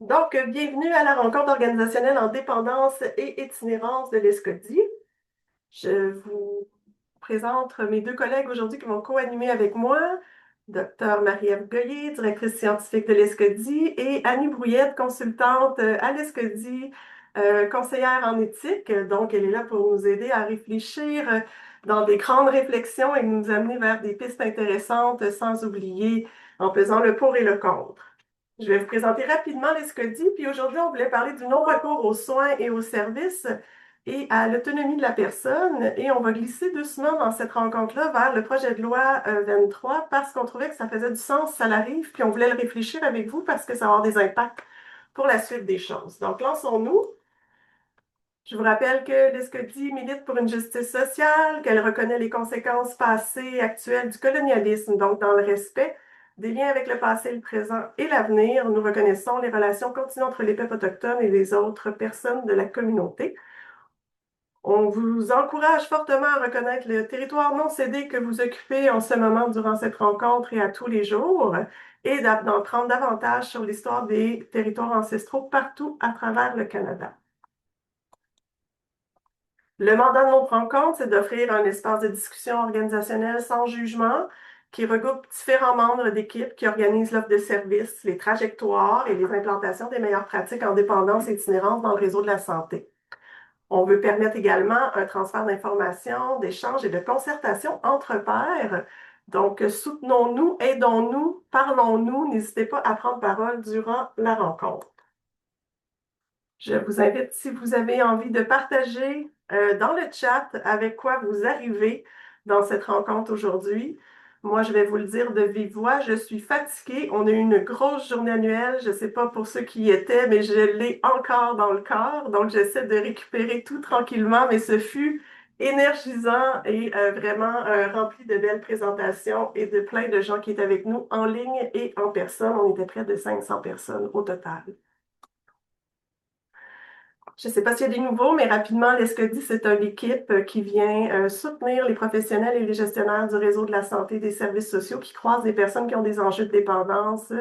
Bienvenue à la rencontre organisationnelle en dépendance et itinérance de l'ESCODI. Je vous présente mes deux collègues aujourd'hui qui vont co-animer avec moi, Dr Marie-Ève Goyer, directrice scientifique de l'ESCODI, et Annie Brouillette, consultante à l'ESCODI, conseillère en éthique. Donc, elle est là pour nous aider à réfléchir dans des grandes réflexions et nous amener vers des pistes intéressantes sans oublier en pesant le pour et le contre. Je vais vous présenter rapidement les SCODI, puis aujourd'hui, on voulait parler du non-recours aux soins et aux services et à l'autonomie de la personne. Et on va glisser doucement dans cette rencontre-là vers le projet de loi 23 parce qu'on trouvait que ça faisait du sens, ça l'arrive, puis on voulait le réfléchir avec vous parce que ça va avoir des impacts pour la suite des choses. Donc, lançons-nous. Je vous rappelle que l'ESCODI milite pour une justice sociale, qu'elle reconnaît les conséquences passées et actuelles du colonialisme, donc dans le respect des liens avec le passé, le présent et l'avenir. Nous reconnaissons les relations continues entre les peuples autochtones et les autres personnes de la communauté. On vous encourage fortement à reconnaître le territoire non cédé que vous occupez en ce moment durant cette rencontre et à tous les jours, et d'en prendre davantage sur l'histoire des territoires ancestraux partout à travers le Canada. Le mandat de notre rencontre, c'est d'offrir un espace de discussion organisationnelle sans jugement qui regroupe différents membres d'équipe qui organisent l'offre de services, les trajectoires et les implantations des meilleures pratiques en dépendance et itinérance dans le réseau de la santé. On veut permettre également un transfert d'informations, d'échanges et de concertation entre pairs. Donc, soutenons-nous, aidons-nous, parlons-nous, n'hésitez pas à prendre parole durant la rencontre. Je vous invite, si vous avez envie de partager dans le chat avec quoi vous arrivez dans cette rencontre aujourd'hui. Moi, je vais vous le dire de vive voix, je suis fatiguée. On a eu une grosse journée annuelle. Je ne sais pas pour ceux qui y étaient, mais je l'ai encore dans le corps. Donc, j'essaie de récupérer tout tranquillement, mais ce fut énergisant et vraiment rempli de belles présentations et de plein de gens qui étaient avec nous en ligne et en personne. On était près de 500 personnes au total. Je ne sais pas s'il y a des nouveaux, mais rapidement, l'ESCODI, c'est une équipe qui vient soutenir les professionnels et les gestionnaires du réseau de la santé et des services sociaux qui croisent des personnes qui ont des enjeux de dépendance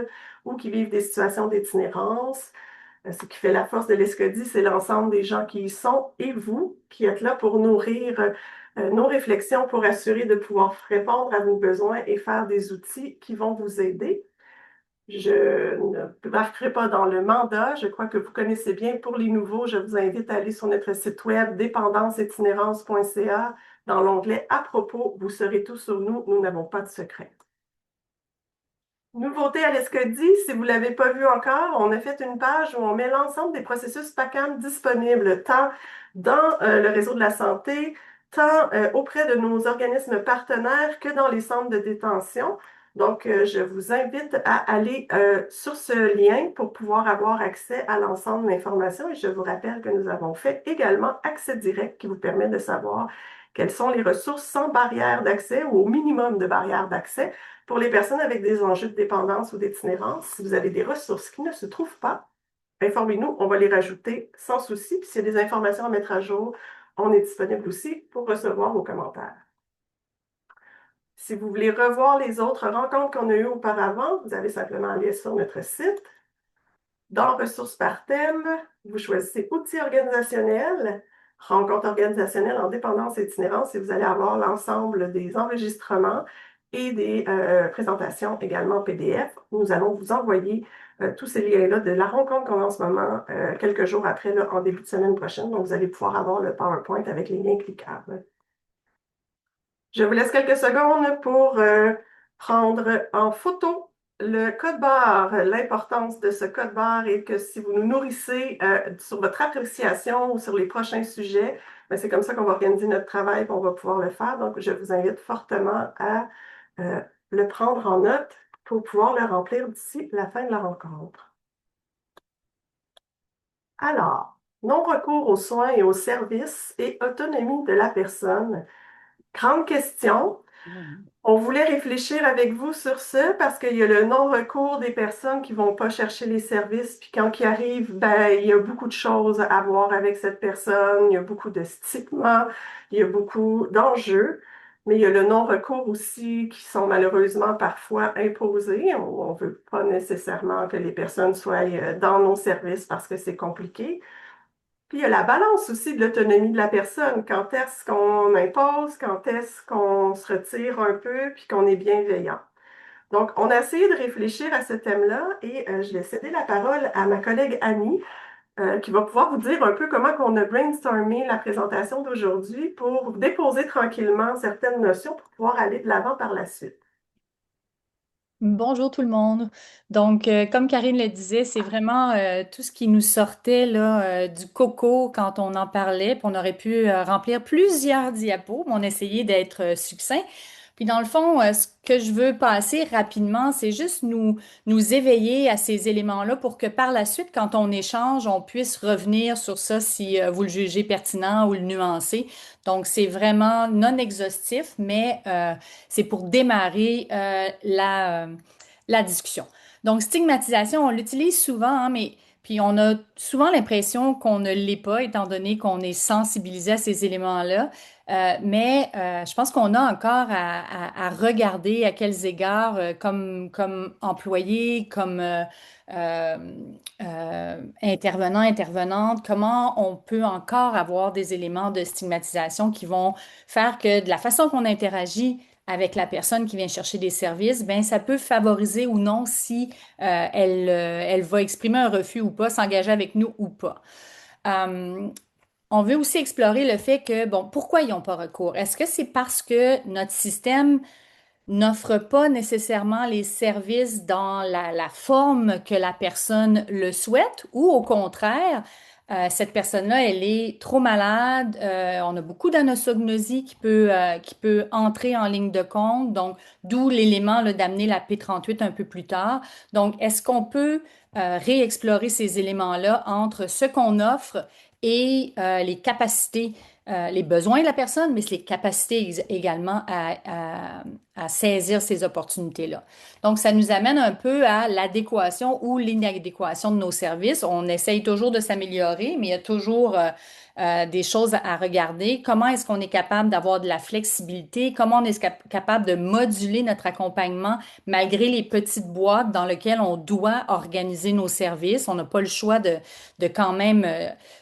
ou qui vivent des situations d'itinérance. Ce qui fait la force de l'ESCODI, c'est l'ensemble des gens qui y sont et vous qui êtes là pour nourrir nos réflexions pour assurer de pouvoir répondre à vos besoins et faire des outils qui vont vous aider. Je ne marquerai pas dans le mandat. Je crois que vous connaissez bien. Pour les nouveaux, je vous invite à aller sur notre site web dépendanceitinérance.ca. Dans l'onglet À propos, vous saurez tout sur nous. Nous n'avons pas de secret. Nouveauté à l'ESCODI, si vous ne l'avez pas vu encore, on a fait une page où on met l'ensemble des processus PACAM disponibles, tant dans le réseau de la santé, tant auprès de nos organismes partenaires que dans les centres de détention. Donc, je vous invite à aller sur ce lien pour pouvoir avoir accès à l'ensemble de l'information. Et je vous rappelle que nous avons fait également accès direct qui vous permet de savoir quelles sont les ressources sans barrière d'accès ou au minimum de barrières d'accès pour les personnes avec des enjeux de dépendance ou d'itinérance. Si vous avez des ressources qui ne se trouvent pas, informez-nous, on va les rajouter sans souci. Puis s'il y a des informations à mettre à jour, on est disponible aussi pour recevoir vos commentaires. Si vous voulez revoir les autres rencontres qu'on a eues auparavant, vous avez simplement à aller sur notre site. Dans Ressources par thème, vous choisissez Outils organisationnels, Rencontres organisationnelles en dépendance et itinérance et vous allez avoir l'ensemble des enregistrements et des présentations également en PDF. Nous allons vous envoyer tous ces liens-là de la rencontre qu'on a en ce moment, quelques jours après, là, en début de semaine prochaine. Donc, vous allez pouvoir avoir le PowerPoint avec les liens cliquables. Je vous laisse quelques secondes pour prendre en photo le code barre. L'importance de ce code barre est que si vous nous nourrissez sur votre appréciation ou sur les prochains sujets, ben, c'est comme ça qu'on va organiser notre travail et on va pouvoir le faire. Donc, je vous invite fortement à euh, le prendre en note pour pouvoir le remplir d'ici la fin de la rencontre. Alors, non-recours aux soins et aux services et autonomie de la personne. Grande question. On voulait réfléchir avec vous sur ça parce qu'il y a le non-recours des personnes qui vont pas chercher les services, puis quand ils arrivent, ben, il y a beaucoup de choses à voir avec cette personne, il y a beaucoup de stigmas, il y a beaucoup d'enjeux. Mais il y a le non-recours aussi qui sont malheureusement parfois imposés. On ne veut pas nécessairement que les personnes soient dans nos services parce que c'est compliqué. Puis il y a la balance aussi de l'autonomie de la personne. Quand est-ce qu'on impose, quand est-ce qu'on se retire un peu, puis qu'on est bienveillant. Donc, on a essayé de réfléchir à ce thème-là et je vais céder la parole à ma collègue Annie, qui va pouvoir vous dire un peu comment on a brainstormé la présentation d'aujourd'hui pour déposer tranquillement certaines notions pour pouvoir aller de l'avant par la suite. Bonjour tout le monde. Donc, comme Karine le disait, c'est vraiment tout ce qui nous sortait là, du coco quand on en parlait. Puis on aurait pu remplir plusieurs diapos, mais on essayait d'être succinct. Puis dans le fond, ce que je veux passer rapidement, c'est juste nous éveiller à ces éléments-là pour que par la suite, quand on échange, on puisse revenir sur ça si vous le jugez pertinent ou le nuancer. Donc, c'est vraiment non exhaustif, mais c'est pour démarrer la discussion. Donc, stigmatisation, on l'utilise souvent, hein, mais puis on a souvent l'impression qu'on ne l'est pas, étant donné qu'on est sensibilisé à ces éléments-là. Mais je pense qu'on a encore à regarder à quels égards, comme employé, comme euh, intervenant, intervenante, comment on peut encore avoir des éléments de stigmatisation qui vont faire que de la façon qu'on interagit avec la personne qui vient chercher des services, ben ça peut favoriser ou non si elle va exprimer un refus ou pas, s'engager avec nous ou pas. Euh, on veut aussi explorer le fait que, bon, pourquoi ils n'ont pas recours? Est-ce que c'est parce que notre système n'offre pas nécessairement les services dans la forme que la personne le souhaite ou au contraire, cette personne-là, elle est trop malade, on a beaucoup d'anosognosie qui peut entrer en ligne de compte, donc d'où l'élément là, d'amener la P38 un peu plus tard. Donc, est-ce qu'on peut réexplorer ces éléments-là entre ce qu'on offre et les capacités les besoins de la personne, mais c'est les capacités également à saisir ces opportunités-là. Donc, ça nous amène un peu à l'adéquation ou l'inadéquation de nos services. On essaye toujours de s'améliorer, mais il y a toujours des choses à regarder. Comment est-ce qu'on est capable d'avoir de la flexibilité? Comment on est capable de moduler notre accompagnement malgré les petites boîtes dans lesquelles on doit organiser nos services? On n'a pas le choix de quand même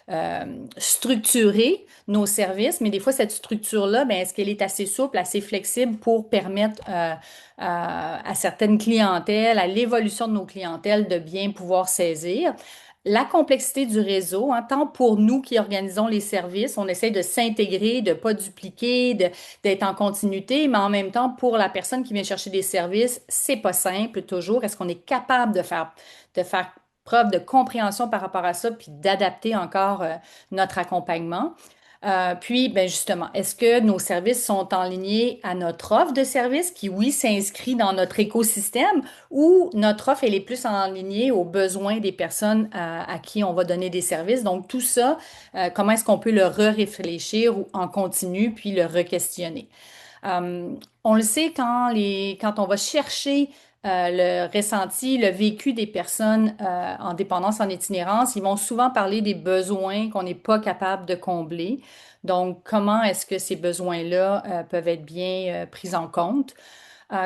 euh, structurer nos services, mais des fois, cette structure-là, ben, est-ce qu'elle est assez souple, assez flexible pour permettre à certaines clientèles, à l'évolution de nos clientèles de bien pouvoir saisir? La complexité du réseau, hein, tant pour nous qui organisons les services, on essaie de s'intégrer, de ne pas dupliquer, d'être en continuité, mais en même temps, pour la personne qui vient chercher des services, c'est pas simple toujours. Est-ce qu'on est capable de faire preuve de compréhension par rapport à ça, puis d'adapter encore notre accompagnement? Puis, ben justement, est-ce que nos services sont en ligne à notre offre de service qui, oui, s'inscrit dans notre écosystème ou notre offre, elle est plus en ligne aux besoins des personnes à qui on va donner des services? Donc, tout ça, comment est-ce qu'on peut le re-réfléchir ou en continu puis le re-questionner? Euh, on le sait quand on va chercher le ressenti, le vécu des personnes en dépendance, en itinérance, ils vont souvent parler des besoins qu'on n'est pas capable de combler. Donc, comment est-ce que ces besoins-là peuvent être bien pris en compte?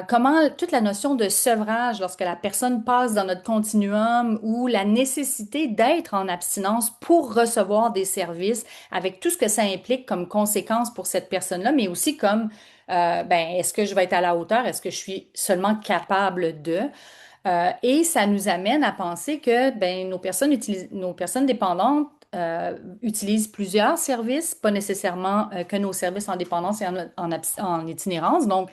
Comment toute la notion de sevrage lorsque la personne passe dans notre continuum ou la nécessité d'être en abstinence pour recevoir des services avec tout ce que ça implique comme conséquence pour cette personne-là, mais aussi comme, ben, est-ce que je vais être à la hauteur? Est-ce que je suis seulement capable de? Et ça nous amène à penser que ben, nos personnes dépendantes utilisent plusieurs services, pas nécessairement que nos services en dépendance et en itinérance. Donc,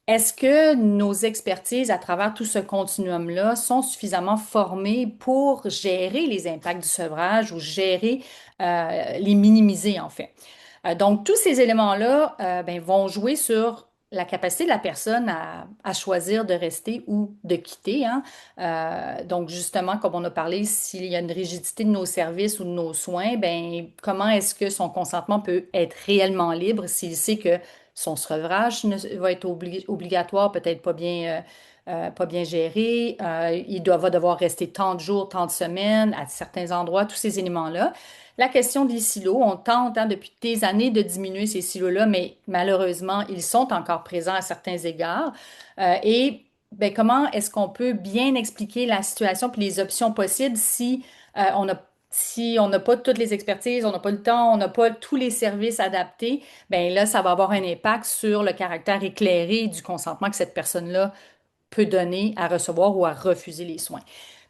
est-ce que nos expertises à travers tout ce continuum-là sont suffisamment formées pour gérer les impacts du sevrage ou gérer, les minimiser en fait? Donc, tous ces éléments-là ben, vont jouer sur la capacité de la personne à choisir de rester ou de quitter, hein. Donc, justement, comme on a parlé, s'il y a une rigidité de nos services ou de nos soins, ben, comment est-ce que son consentement peut être réellement libre s'il sait que son sevrage va être obligatoire, peut-être pas bien pas bien géré, va devoir rester tant de jours, tant de semaines à certains endroits, tous ces éléments-là. La question des silos, on tente depuis des années de diminuer ces silos-là, mais malheureusement, ils sont encore présents à certains égards. Et ben, comment est-ce qu'on peut bien expliquer la situation puis les options possibles si on a si on n'a pas toutes les expertises, on n'a pas le temps, on n'a pas tous les services adaptés, ben là, ça va avoir un impact sur le caractère éclairé du consentement que cette personne-là peut donner à recevoir ou à refuser les soins.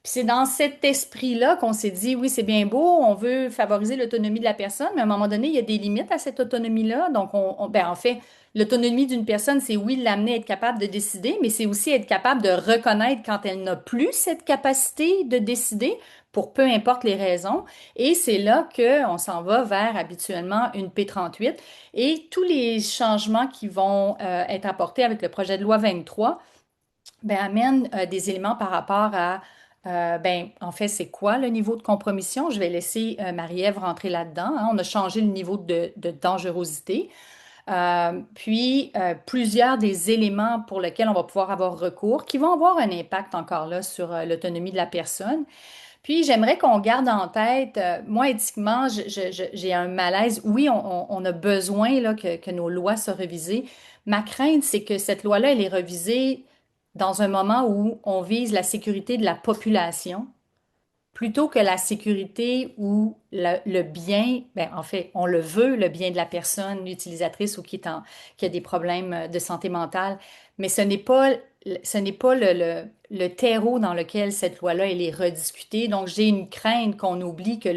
Puis c'est dans cet esprit-là qu'on s'est dit, oui, c'est bien beau, on veut favoriser l'autonomie de la personne, mais à un moment donné, il y a des limites à cette autonomie-là. Donc, ben, en fait, l'autonomie d'une personne, c'est oui, l'amener à être capable de décider, mais c'est aussi être capable de reconnaître quand elle n'a plus cette capacité de décider pour peu importe les raisons. Et c'est là qu'on s'en va vers habituellement une P38 et tous les changements qui vont être apportés avec le projet de loi 23 ben, amène des éléments par rapport à, ben, en fait, c'est quoi le niveau de compromission? Je vais laisser Marie-Ève rentrer là-dedans, hein. On a changé le niveau de dangerosité. Puis, plusieurs des éléments pour lesquels on va pouvoir avoir recours qui vont avoir un impact encore là sur l'autonomie de la personne. Puis, j'aimerais qu'on garde en tête, moi, éthiquement, j'ai un malaise. Oui, on a besoin là, que nos lois soient révisées. Ma crainte, c'est que cette loi-là, elle est révisée dans un moment où on vise la sécurité de la population plutôt que la sécurité ou le bien, ben, en fait, on le veut, le bien de la personne utilisatrice ou qui a des problèmes de santé mentale, mais ce n'est pas le terreau dans lequel cette loi-là, elle est rediscutée. Donc, j'ai une crainte qu'on oublie que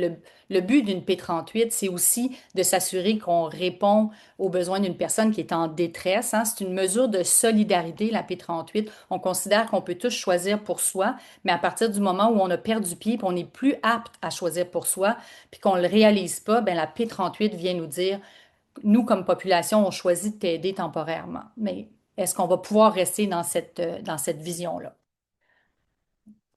le but d'une P38, c'est aussi de s'assurer qu'on répond aux besoins d'une personne qui est en détresse, hein. C'est une mesure de solidarité, la P38. On considère qu'on peut tous choisir pour soi, mais à partir du moment où on a perdu pied, puis on n'est plus apte à choisir pour soi, puis qu'on ne le réalise pas, ben la P38 vient nous dire, nous, comme population, on choisit de t'aider temporairement. Mais est-ce qu'on va pouvoir rester dans cette vision-là?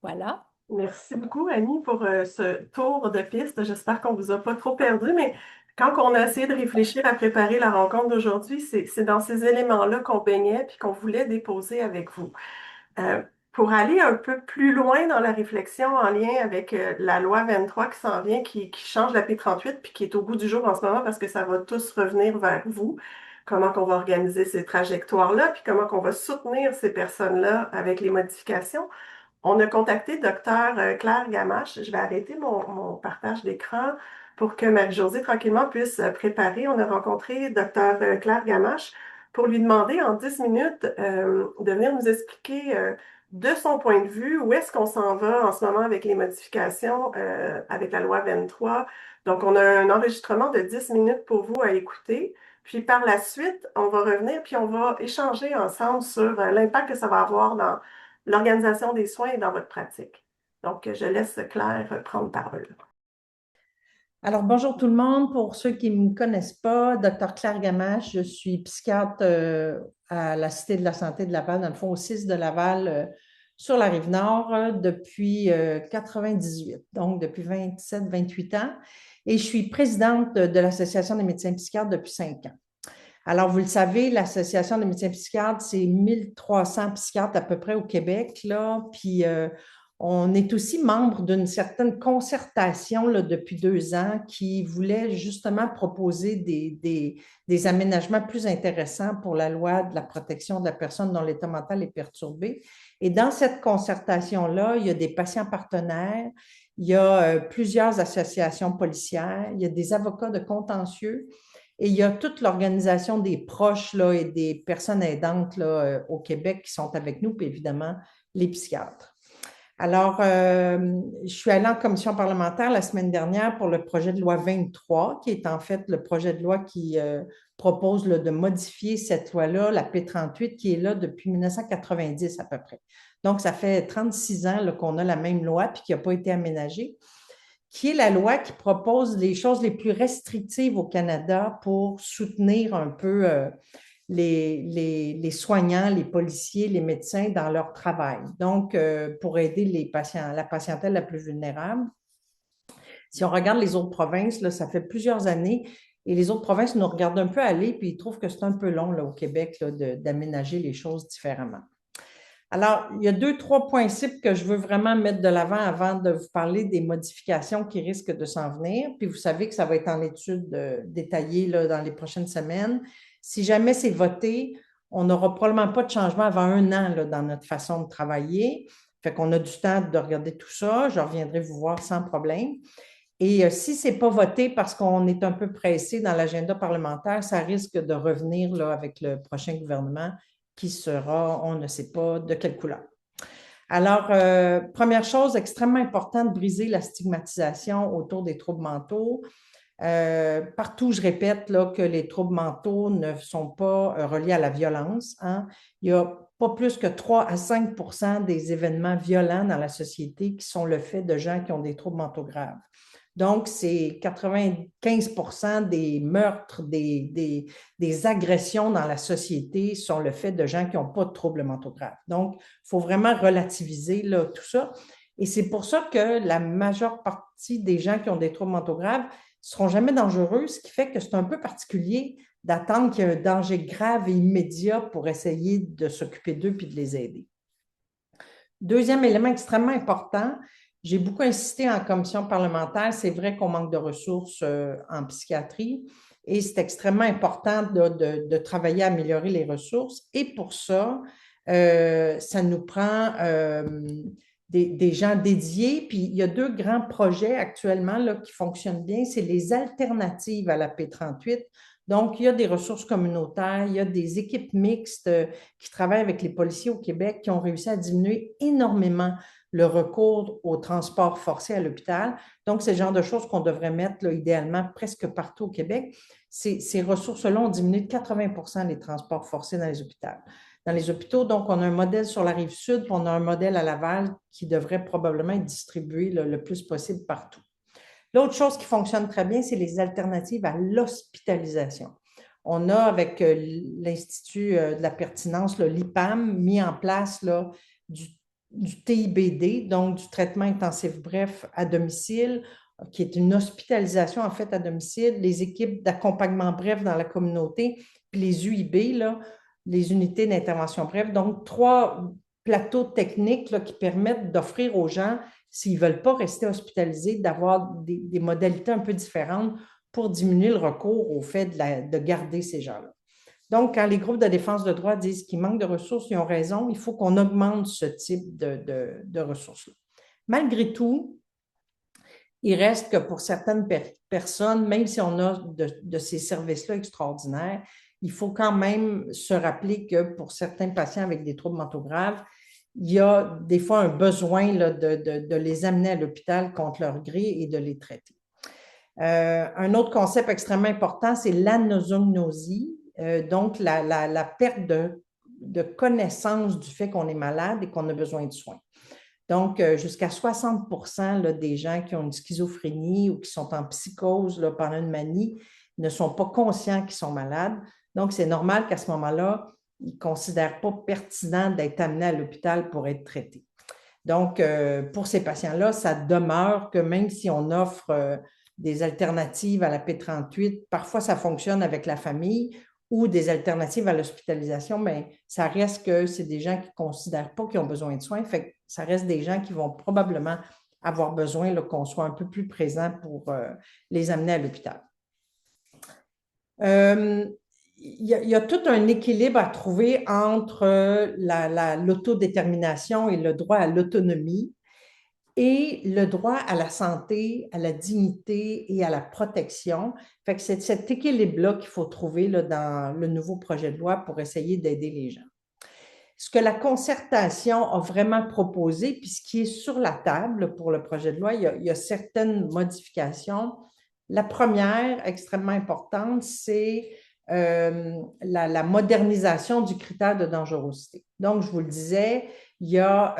Voilà. Merci beaucoup, Annie, pour ce tour de piste. J'espère qu'on vous a pas trop perdu, mais quand on a essayé de réfléchir à préparer la rencontre d'aujourd'hui, c'est dans ces éléments-là qu'on baignait puis qu'on voulait déposer avec vous. Euh, pour aller un peu plus loin dans la réflexion en lien avec la loi 23 qui s'en vient, qui change la P38 puis qui est au goût du jour en ce moment parce que ça va tous revenir vers vous, comment qu'on va organiser ces trajectoires-là, puis comment qu'on va soutenir ces personnes-là avec les modifications. On a contacté Dr. Claire Gamache. Je vais arrêter mon partage d'écran pour que Marie-Josée tranquillement puisse préparer. On a rencontré Dr. Claire Gamache pour lui demander en 10 minutes de venir nous expliquer de son point de vue où est-ce qu'on s'en va en ce moment avec les modifications avec la loi 23. Donc, on a un enregistrement de 10 minutes pour vous à écouter. Puis par la suite, on va revenir puis on va échanger ensemble sur l'impact que ça va avoir dans l'organisation des soins est dans votre pratique. Donc, je laisse Claire prendre parole. Alors, bonjour tout le monde. Pour ceux qui ne me connaissent pas, Dr. Claire Gamache, je suis psychiatre à la Cité de la Santé de Laval, dans le fond au 6 de Laval, sur la Rive-Nord, depuis 98, donc depuis 27-28 ans. Et je suis présidente de l'Association des médecins psychiatres depuis 5 ans. Alors, vous le savez, l'Association des médecins psychiatres, c'est 1300 psychiatres à peu près au Québec, là, puis on est aussi membre d'une certaine concertation là, depuis 2 ans qui voulait justement proposer des aménagements plus intéressants pour la loi de la protection de la personne dont l'état mental est perturbé. Et dans cette concertation-là, il y a des patients partenaires, il y a plusieurs associations policières, il y a des avocats de contentieux. Et il y a toute l'organisation des proches là, et des personnes aidantes là, au Québec qui sont avec nous, puis évidemment les psychiatres. Alors, je suis allée en commission parlementaire la semaine dernière pour le projet de loi 23, qui est en fait le projet de loi qui propose là, de modifier cette loi-là, la P38, qui est là depuis 1990 à peu près. Donc, ça fait 36 ans là, qu'on a la même loi puis qui n'a pas été aménagée, qui est la loi qui propose les choses les plus restrictives au Canada pour soutenir un peu les soignants, les policiers, les médecins dans leur travail. Donc, pour aider les patients, la patientèle la plus vulnérable. Si on regarde les autres provinces, là, ça fait plusieurs années et les autres provinces nous regardent un peu aller puis ils trouvent que c'est un peu long là, au Québec là, d'aménager les choses différemment. Alors, il y a deux, trois principes que je veux vraiment mettre de l'avant avant de vous parler des modifications qui risquent de s'en venir. Puis vous savez que ça va être en étude détaillée là, dans les prochaines semaines. Si jamais c'est voté, on n'aura probablement pas de changement avant 1 an là, dans notre façon de travailler. Fait qu'on a du temps de regarder tout ça. Je reviendrai vous voir sans problème. Et si ce n'est pas voté parce qu'on est un peu pressé dans l'agenda parlementaire, ça risque de revenir là, avec le prochain gouvernement qui sera, on ne sait pas de quelle couleur. Alors, première chose extrêmement importante, briser la stigmatisation autour des troubles mentaux. Partout, je répète là, que les troubles mentaux ne sont pas reliés à la violence. Hein. Il y a pas plus que 3 à 5 des événements violents dans la société qui sont le fait de gens qui ont des troubles mentaux graves. Donc, c'est 95 des meurtres, des agressions dans la société sont le fait de gens qui n'ont pas de troubles mentaux graves. Donc, il faut vraiment relativiser là, tout ça. Et c'est pour ça que la majeure partie des gens qui ont des troubles mentaux graves ne seront jamais dangereux, ce qui fait que c'est un peu particulier d'attendre qu'il y ait un danger grave et immédiat pour essayer de s'occuper d'eux puis de les aider. Deuxième élément extrêmement important, j'ai beaucoup insisté en commission parlementaire, c'est vrai qu'on manque de ressources en psychiatrie et c'est extrêmement important de travailler à améliorer les ressources. Et pour ça, ça nous prend des gens dédiés. Puis il y a 2 grands projets actuellement là, qui fonctionnent bien, c'est les alternatives à la P38. Donc, il y a des ressources communautaires, il y a des équipes mixtes qui travaillent avec les policiers au Québec qui ont réussi à diminuer énormément le recours au transport forcé à l'hôpital. Donc, c'est le genre de choses qu'on devrait mettre là, idéalement presque partout au Québec. Ces ressources-là ont diminué de 80 les transports forcés dans les hôpitaux. Dans les hôpitaux, donc, on a un modèle sur la rive sud, puis on a un modèle à Laval qui devrait probablement être distribué là, le plus possible partout. L'autre chose qui fonctionne très bien, c'est les alternatives à l'hospitalisation. On a, avec l'Institut de la pertinence, l'IPAM, mis en place là, du TIBD, donc du traitement intensif bref à domicile, qui est une hospitalisation en fait à domicile, les équipes d'accompagnement bref dans la communauté, puis les UIB, là, les unités d'intervention bref. Donc, 3 plateaux techniques là, qui permettent d'offrir aux gens, s'ils ne veulent pas rester hospitalisés, d'avoir des modalités un peu différentes pour diminuer le recours au fait de garder ces gens-là. Donc, quand les groupes de défense de droit disent qu'il manque de ressources, ils ont raison, il faut qu'on augmente ce type de ressources-là. Malgré tout, il reste que pour certaines personnes, même si on a de ces services-là extraordinaires, il faut quand même se rappeler que pour certains patients avec des troubles mentaux graves, il y a des fois un besoin là, de les amener à l'hôpital contre leur gré et de les traiter. Un autre concept extrêmement important, c'est l'anosognosie, donc la perte de connaissance du fait qu'on est malade et qu'on a besoin de soins. Donc, jusqu'à 60% là, des gens qui ont une schizophrénie ou qui sont en psychose là, pendant une manie ne sont pas conscients qu'ils sont malades. Donc, c'est normal qu'à ce moment-là, ils ne considèrent pas pertinent d'être amenés à l'hôpital pour être traités. Donc, pour ces patients-là, ça demeure que même si on offre des alternatives à la P38, parfois ça fonctionne avec la famille ou des alternatives à l'hospitalisation, mais ça reste que c'est des gens qui ne considèrent pas qu'ils ont besoin de soins. Fait que ça reste des gens qui vont probablement avoir besoin qu'on soit un peu plus présent pour les amener à l'hôpital. Il y a tout un équilibre à trouver entre l'autodétermination et le droit à l'autonomie et le droit à la santé, à la dignité et à la protection. Fait que c'est cet équilibre-là qu'il faut trouver là, dans le nouveau projet de loi pour essayer d'aider les gens. Ce que la concertation a vraiment proposé, puis ce qui est sur la table pour le projet de loi, il y a certaines modifications. La première, extrêmement importante, c'est la modernisation du critère de dangerosité. Donc, je vous le disais, il y a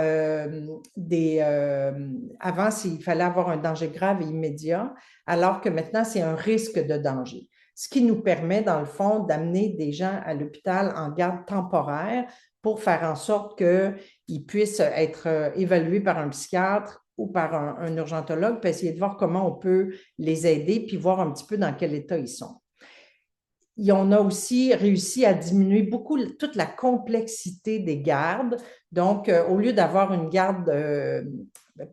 avant, il fallait avoir un danger grave et immédiat, alors que maintenant, c'est un risque de danger. Ce qui nous permet, dans le fond, d'amener des gens à l'hôpital en garde temporaire pour faire en sorte qu'ils puissent être évalués par un psychiatre ou par un urgentologue, puis essayer de voir comment on peut les aider, puis voir un petit peu dans quel état ils sont. on a aussi réussi à diminuer beaucoup toute la complexité des gardes. Donc, au lieu d'avoir une garde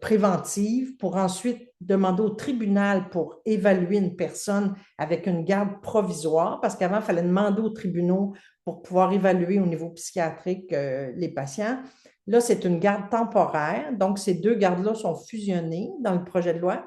préventive pour ensuite demander au tribunal pour évaluer une personne avec une garde provisoire, parce qu'avant, il fallait demander aux tribunaux pour pouvoir évaluer au niveau psychiatrique les patients. Là, c'est une garde temporaire. Donc, ces deux gardes-là sont fusionnés dans le projet de loi.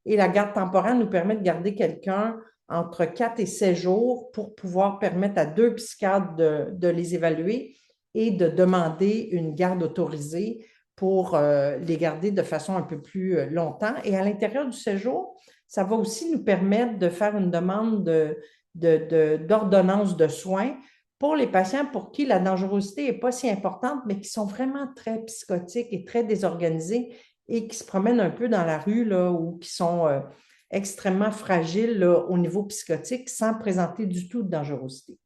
Et la garde temporaire nous permet de garder quelqu'un entre 4 et 7 jours pour pouvoir permettre à deux psychiatres de les évaluer et de demander une garde autorisée pour les garder de façon un peu plus longtemps. Et à l'intérieur du séjour, ça va aussi nous permettre de faire une demande d'ordonnance de soins pour les patients pour qui la dangerosité n'est pas si importante, mais qui sont vraiment très psychotiques et très désorganisés et qui se promènent un peu dans la rue là, ou qui sont extrêmement fragiles là, au niveau psychotique sans présenter du tout de dangerosité.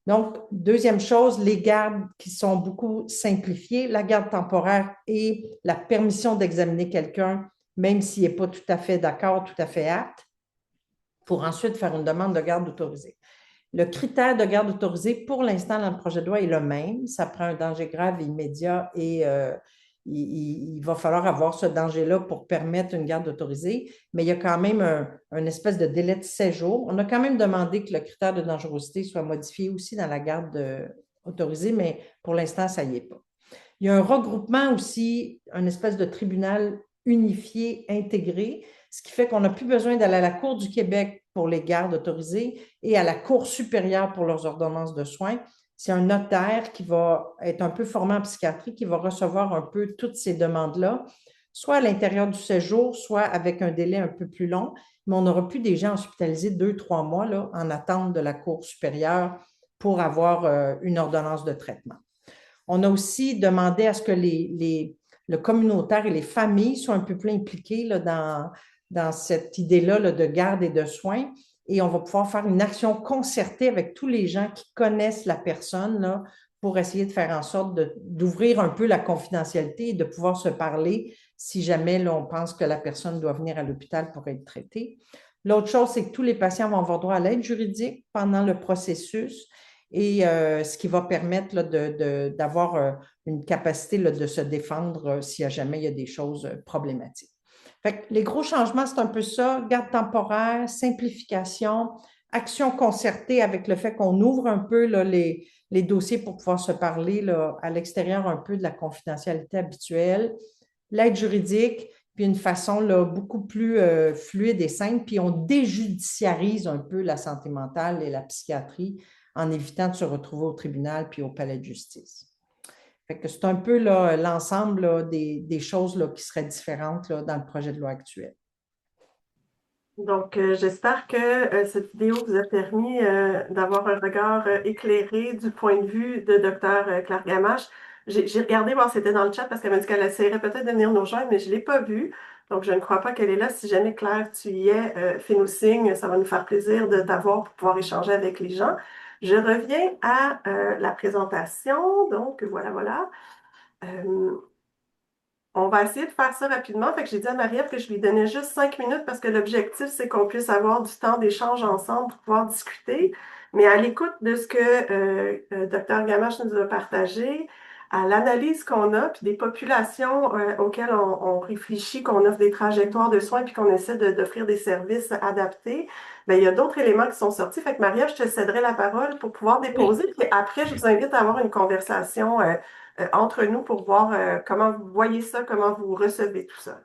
Donc, deuxième chose, les gardes qui sont beaucoup simplifiées, la garde temporaire et la permission d'examiner quelqu'un, même s'il n'est pas tout à fait d'accord, tout à fait apte, pour ensuite faire une demande de garde autorisée. Le critère de garde autorisée, pour l'instant, dans le projet de loi, est le même. Ça prend un danger grave et immédiat et il va falloir avoir ce danger-là pour permettre une garde autorisée, mais il y a quand même un espèce de délai de 7 jours. On a quand même demandé que le critère de dangerosité soit modifié aussi dans la garde autorisée, mais pour l'instant, ça n'y est pas. Il y a un regroupement aussi, un espèce de tribunal unifié, intégré, ce qui fait qu'on n'a plus besoin d'aller à la Cour du Québec pour les gardes autorisées et à la Cour supérieure pour leurs ordonnances de soins. C'est un notaire qui va être un peu formé en psychiatrie, qui va recevoir un peu toutes ces demandes-là, soit à l'intérieur du séjour, soit avec un délai un peu plus long, mais on n'aura plus des gens hospitalisés 2-3 mois là, en attente de la Cour supérieure pour avoir une ordonnance de traitement. On a aussi demandé à ce que le communautaire et les familles soient un peu plus impliqués là, dans cette idée-là là, de garde et de soins. Et on va pouvoir faire une action concertée avec tous les gens qui connaissent la personne là, pour essayer de faire en sorte d'ouvrir un peu la confidentialité et de pouvoir se parler si jamais là, on pense que la personne doit venir à l'hôpital pour être traitée. L'autre chose, c'est que tous les patients vont avoir droit à l'aide juridique pendant le processus et ce qui va permettre là, d'avoir une capacité là, de se défendre si jamais il y a des choses problématiques. Fait que les gros changements, c'est un peu ça, garde temporaire, simplification, action concertée avec le fait qu'on ouvre un peu là, les dossiers pour pouvoir se parler là, à l'extérieur un peu de la confidentialité habituelle, l'aide juridique, puis une façon là, beaucoup plus fluide et simple, puis on déjudiciarise un peu la santé mentale et la psychiatrie en évitant de se retrouver au tribunal puis au palais de justice. Fait que c'est un peu l'ensemble des choses là, qui seraient différentes là, dans le projet de loi actuel. Donc, j'espère que cette vidéo vous a permis d'avoir un regard éclairé du point de vue de Dr. Claire Gamache. J'ai regardé voir si c'était dans le chat parce qu'elle m'a dit qu'elle essaierait peut-être de venir nous rejoindre, mais je ne l'ai pas vue. Donc, je ne crois pas qu'elle est là. Si jamais, Claire, tu y es, fais-nous signe. Ça va nous faire plaisir de t'avoir pour pouvoir échanger avec les gens. Je reviens à la présentation. Donc, voilà. On va essayer de faire ça rapidement. Fait que j'ai dit à Marie-Ève que je lui donnais juste 5 minutes parce que l'objectif, c'est qu'on puisse avoir du temps d'échange ensemble pour pouvoir discuter. Mais à l'écoute de ce que Dr. Gamache nous a partagé, à l'analyse qu'on a, puis des populations auxquelles on réfléchit, qu'on offre des trajectoires de soins, puis qu'on essaie d'offrir des services adaptés, bien, il y a d'autres éléments qui sont sortis. Fait que Marie-Ève, je te céderai la parole pour pouvoir déposer. Puis après, je vous invite à avoir une conversation entre nous pour voir comment vous voyez ça, comment vous recevez tout ça.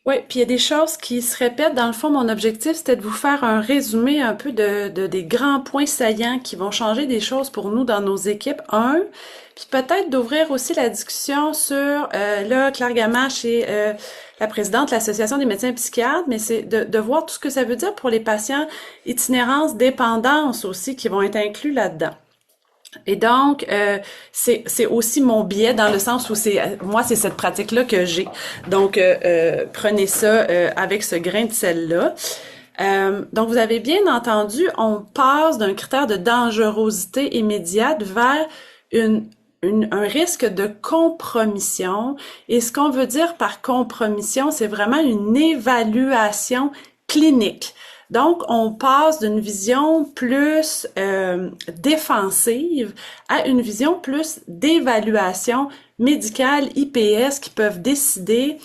Oui, puis il y a des choses qui se répètent. Dans le fond, mon objectif, c'était de vous faire un résumé un peu des grands points saillants qui vont changer des choses pour nous dans nos équipes. Puis peut-être d'ouvrir aussi la discussion sur, là, Claire Gamache est la présidente de l'Association des médecins psychiatres, mais c'est de voir tout ce que ça veut dire pour les patients itinérance, dépendance aussi, qui vont être inclus là-dedans. Et donc, c'est aussi mon biais dans le sens où moi, c'est cette pratique-là que j'ai. Donc, prenez ça avec ce grain de sel-là. Donc, vous avez bien entendu, on passe d'un critère de dangerosité immédiate vers un risque de compromission. Et ce qu'on veut dire par compromission, c'est vraiment une évaluation clinique. Donc, on passe d'une vision plus défensive à une vision plus d'évaluation médicale, IPS, qui peuvent décider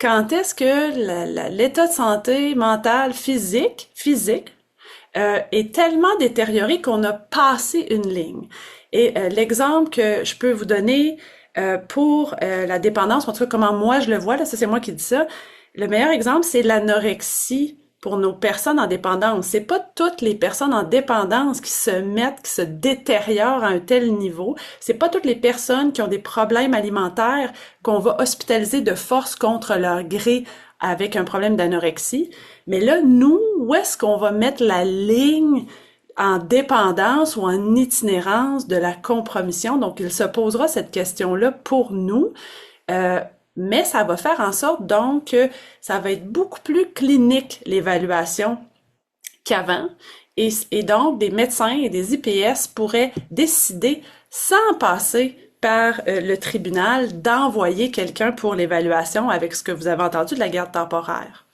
quand est-ce que l'état de santé mentale physique est tellement détérioré qu'on a passé une ligne. Et l'exemple que je peux vous donner pour la dépendance, en tout cas comment moi je le vois, là, ça c'est moi qui dis ça, le meilleur exemple c'est l'anorexie pour nos personnes en dépendance. C'est pas toutes les personnes en dépendance qui se détériorent à un tel niveau. C'est pas toutes les personnes qui ont des problèmes alimentaires qu'on va hospitaliser de force contre leur gré avec un problème d'anorexie. Mais là, nous, où est-ce qu'on va mettre la ligne en dépendance ou en itinérance de la compromission? Donc, il se posera cette question-là pour nous. Mais ça va faire en sorte donc que ça va être beaucoup plus clinique l'évaluation qu'avant et donc des médecins et des IPS pourraient décider sans passer par le tribunal d'envoyer quelqu'un pour l'évaluation avec ce que vous avez entendu de la garde temporaire.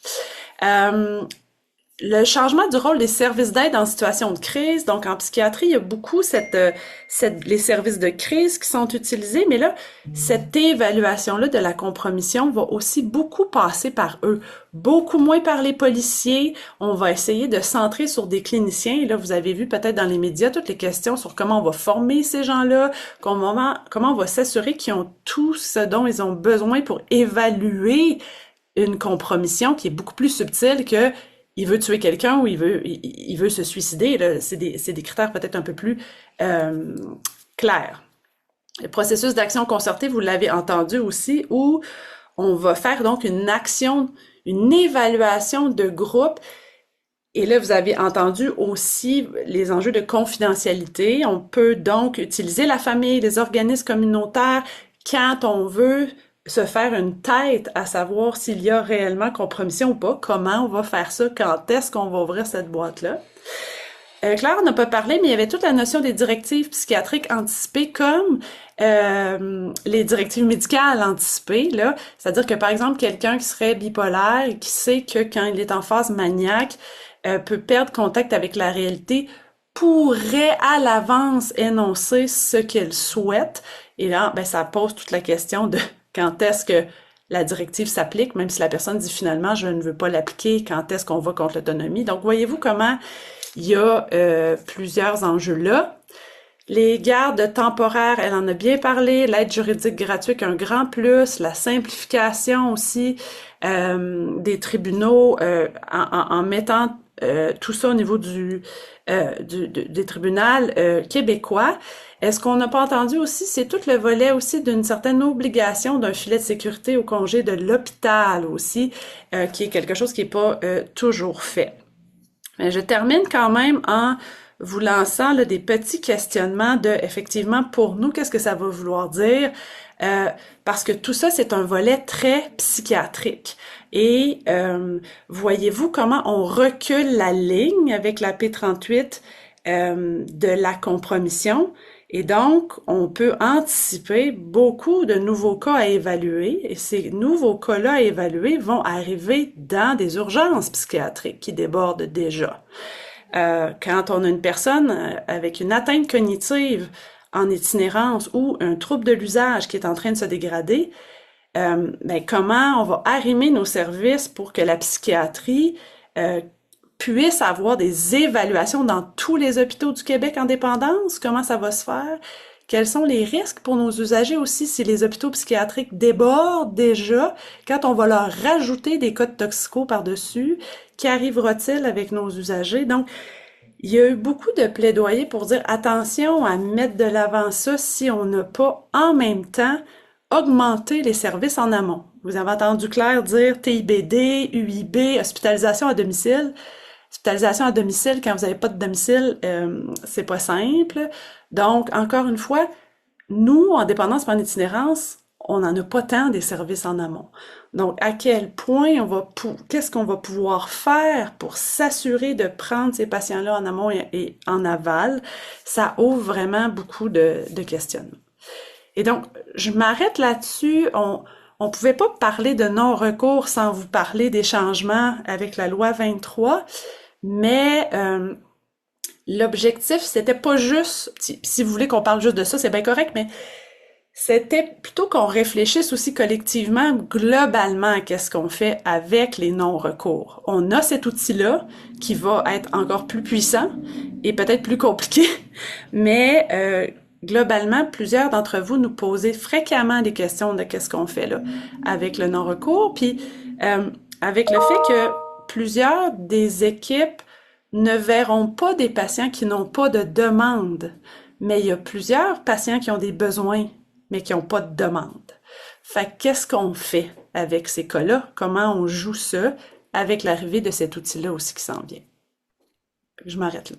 Le changement du rôle des services d'aide en situation de crise, donc en psychiatrie, il y a beaucoup les services de crise qui sont utilisés, mais là, cette évaluation-là de la compromission va aussi beaucoup passer par eux, beaucoup moins par les policiers. On va essayer de centrer sur des cliniciens, et là, vous avez vu peut-être dans les médias toutes les questions sur comment on va former ces gens-là, comment on va s'assurer qu'ils ont tout ce dont ils ont besoin pour évaluer une compromission qui est beaucoup plus subtile que il veut tuer quelqu'un ou il veut se suicider. Là, c'est des critères peut-être un peu plus clairs. Le processus d'action concertée, vous l'avez entendu aussi, où on va faire donc une évaluation de groupe. Et là, vous avez entendu aussi les enjeux de confidentialité. On peut donc utiliser la famille, les organismes communautaires quand on veut se faire une tête à savoir s'il y a réellement compromission ou pas, comment on va faire ça, quand est-ce qu'on va ouvrir cette boîte-là. Claire n'a pas parlé, mais il y avait toute la notion des directives psychiatriques anticipées comme les directives médicales anticipées, là. C'est-à-dire que, par exemple, quelqu'un qui serait bipolaire et qui sait que quand il est en phase maniaque, peut perdre contact avec la réalité, pourrait à l'avance énoncer ce qu'elle souhaite. Et là, ben, ça pose toute la question de quand est-ce que la directive s'applique, même si la personne dit finalement je ne veux pas l'appliquer, quand est-ce qu'on va contre l'autonomie. Donc, voyez-vous comment il y a plusieurs enjeux là. Les gardes temporaires, elle en a bien parlé, l'aide juridique gratuite, un grand plus, la simplification aussi des tribunaux en mettant tout ça au niveau des tribunaux québécois. Est-ce qu'on n'a pas entendu aussi, c'est tout le volet aussi d'une certaine obligation d'un filet de sécurité au congé de l'hôpital aussi, qui est quelque chose qui n'est pas toujours fait. Mais je termine quand même en vous lançant là, des petits questionnements de, effectivement, pour nous, qu'est-ce que ça va vouloir dire? Parce que tout ça, c'est un volet très psychiatrique. Et voyez-vous comment on recule la ligne avec la P38 de la compromission? Et donc, on peut anticiper beaucoup de nouveaux cas à évaluer. Et ces nouveaux cas-là à évaluer vont arriver dans des urgences psychiatriques qui débordent déjà. Quand on a une personne avec une atteinte cognitive en itinérance ou un trouble de l'usage qui est en train de se dégrader, ben comment on va arrimer nos services pour que la psychiatrie puisse avoir des évaluations dans tous les hôpitaux du Québec en dépendance? Comment ça va se faire? Quels sont les risques pour nos usagers aussi si les hôpitaux psychiatriques débordent déjà? Quand on va leur rajouter des cas de toxico par-dessus, qu'arrivera-t-il avec nos usagers? Donc, il y a eu beaucoup de plaidoyer pour dire attention à mettre de l'avant ça si on n'a pas en même temps augmenté les services en amont. Vous avez entendu Claire dire TIBD, UIB, hospitalisation à domicile. Hospitalisation à domicile, quand vous n'avez pas de domicile, c'est pas simple. Donc, encore une fois, nous, en dépendance par en itinérance, on n'en a pas tant des services en amont. Donc, à quel point qu'est-ce qu'on va pouvoir faire pour s'assurer de prendre ces patients-là en amont et en aval? Ça ouvre vraiment beaucoup de questionnements. Et donc, je m'arrête là-dessus. On pouvait pas parler de non-recours sans vous parler des changements avec la loi 23. Mais l'objectif, c'était pas juste, si vous voulez qu'on parle juste de ça, c'est bien correct, mais c'était plutôt qu'on réfléchisse aussi collectivement, globalement, à qu'est-ce qu'on fait avec les non-recours. On a cet outil-là qui va être encore plus puissant et peut-être plus compliqué, mais globalement, plusieurs d'entre vous nous posez fréquemment des questions de qu'est-ce qu'on fait là avec le non-recours, puis avec le fait que plusieurs des équipes ne verront pas des patients qui n'ont pas de demande, mais il y a plusieurs patients qui ont des besoins mais qui n'ont pas de demande. Fait que qu'est-ce qu'on fait avec ces cas-là? Comment on joue ça avec l'arrivée de cet outil-là aussi qui s'en vient? Je m'arrête là.